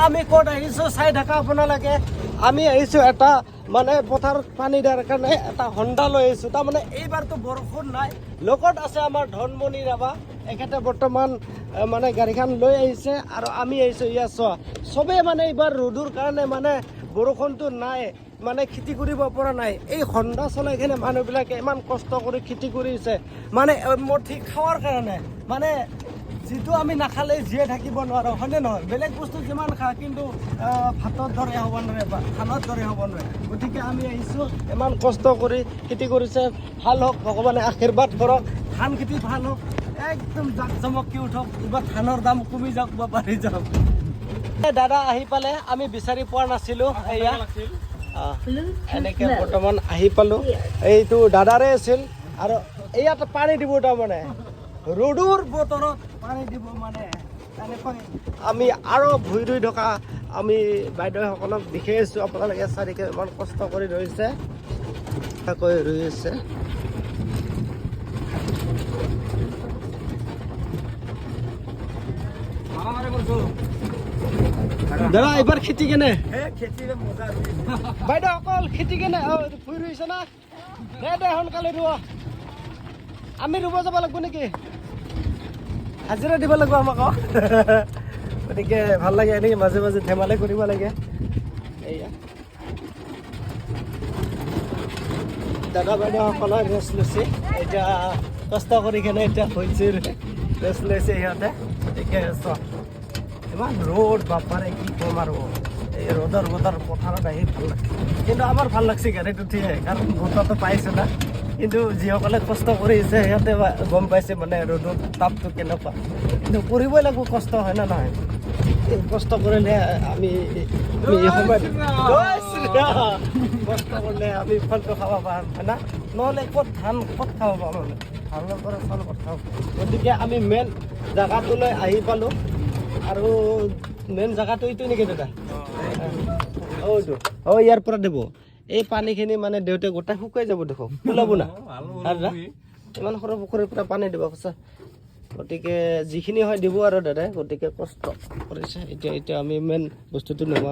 আমি ক'ত আহিছোঁ চাই থাকা আপোনালোকে। আমি আহিছোঁ এটা মানে পথাৰত পানী দিয়াৰ কাৰণে এটা হণ্ডা লৈ আহিছোঁ। তাৰমানে এইবাৰতো বৰষুণ নাই, লগত আছে আমাৰ ধনমণি ৰাভা। এখেতে বৰ্তমান মানে গাড়ীখন লৈ আহিছে আৰু আমি আহিছোঁ ইয়াত। চোৱা চবেই মানে এইবাৰ ৰ'দৰ কাৰণে মানে বৰষুণটো নাই, মানে খেতি কৰিব পৰা নাই। এই হণ্ডা চলাই কিনে মানুহবিলাকে ইমান কষ্ট কৰি খেতি কৰিছে, মানে ঠিক খাৱাৰ কাৰণে। মানে যিটো আমি নাখালে জীয়াই থাকিব নোৱাৰোঁ, হয়নে নহয়? বেলেগ বস্তু যিমান খা, কিন্তু ভাতৰ দৰে হ'ব নোৱাৰে বা ধানৰ দৰে হ'ব নোৱাৰে। গতিকে আমি আহিছোঁ, ইমান কষ্ট কৰি খেতি কৰিছে। ভাল হওক, ভগৱানে আশীৰ্বাদ কৰক, ধান খেতি ভাল হওক, একদম জাক জমককৈ উঠক। এইবাৰ ধানৰ দাম কমি যাওক বা বাঢ়ি যাওক। দাদা আহি পালে, আমি বিচাৰি পোৱা নাছিলোঁ। এয়া এনেকৈ বৰ্তমান আহি পালোঁ। এইটো দাদাৰে আছিল আৰু ইয়াত পানী দিব, তাৰমানে ৰ'দৰ বতৰত পানী দিব, মানে এনেকৈ আমি আৰু ভুই ৰুই থকা আমি বাইদেউসকলক দেখাই আছোঁ। আপোনালোকে চাৰিকে ইমান কষ্ট কৰি ৰৈছে, ৰুই আছে। দাদা এইবাৰ খেতি কেনে? বাইদেউ অকল খেতি কেনে? ভুই ৰুইছে না? দে সোনকালে ৰুৱা। আমি ৰুব যাব লাগিব নেকি? হাজিৰা দিব লাগিব আমাক। গতিকে ভাল লাগে এনেকৈ মাজে মাজে ধেমালি কৰিব লাগে। এয়া দাদা বাইদেউসকলে ৰেষ্ট লৈছে, এতিয়া কষ্ট কৰি কেনে এতিয়া হৈছে ৰেষ্ট লৈছে সিহঁতে। গতিকে চোৱা ইমান ৰ'দ বাপাৰে, কি ক'ম আৰু। এই ৰ'দৰ বতৰ পথাৰত আহি ভাল লাগছে, কিন্তু আমাৰ ভাল লাগছে গাড়ীত উঠিয়ে, কাৰণ বতৰটো পাইছোঁ না। কিন্তু যিসকলে কষ্ট কৰিছে সিহঁতে গম পাইছে মানে ৰ'দৰ তাপটো কেনেকুৱা। কিন্তু কৰিবই লাগিব, কষ্ট হয় না নহয়? এই কষ্ট কৰিলে আমি সময়ত কষ্ট কৰিলে আমি ফলটো খাব পাম, হয় না? নহ'লে ক'ত ধান ক'ত খাব পাম? মানে ধানৰ পৰা চাউল ক'ত খাব? গতিকে আমি মেইন জেগাটোলৈ আহি পালোঁ। আৰু মেইন জেগাটো এইটো নেকি দাদা? ইয়াৰ পৰা দিব এই পানীখিনি, মানে দেউতাই গোটাই শুকাই যাব, দেখোন ওলাব না দাদা? ইমান সৰু পুখুৰীৰ পৰা পানী দিব সঁচা। গতিকে যিখিনি হয় দিব আৰু দাদাই। গতিকে কষ্ট কৰিছে। এতিয়া আমি মেইন বস্তুটো নোহোৱা